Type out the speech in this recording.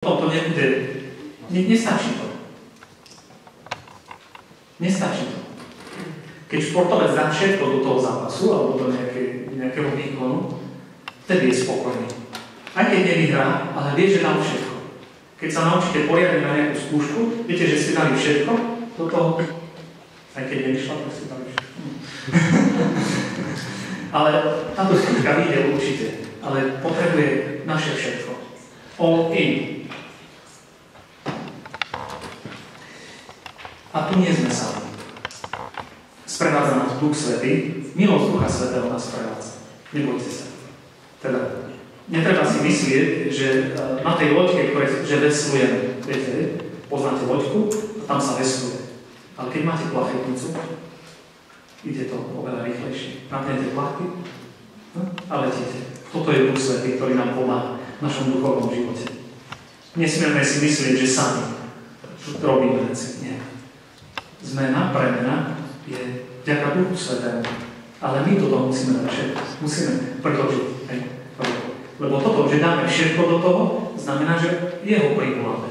Toto nebude, nestačí to. Nestačí to. Keď športovec dá všetko do toho zápasu alebo do nejakého výkonu, vtedy je spokojný. Aj keď nevyhrá, ale vie, že dal všetko. Keď sa naučíte poriadne na nejakú skúšku, viete, že ste dali všetko do toho, aj keď nevyšla, tak ste dali všetko. Ale táto skúška vyjde určite, ale potrebuje naše všetko. All in. A tu nie sme sami. Sprevádza nás Duch Svätý, milosť Ducha Svätého nás sprevádza. Nebojte sa. Teda, netreba si myslieť, že na tej loďke, že veslujeme, viete, poznáte loďku, a tam sa vesluje. Ale keď máte plachetnicu, ide to oveľa rýchlejšie. Napnete plachty a letíte. Toto je Duch Svätý, ktorý nám pomáha v našom duchovnom živote. Nesmieme si myslieť, že sami robíme veci. Nie. Zmena, premena je vďaka Duchu Svätému. Ale my toto musíme dať všetko. Musíme predložiť. Lebo toto, že dáme všetko do toho, znamená, že jeho privoláme.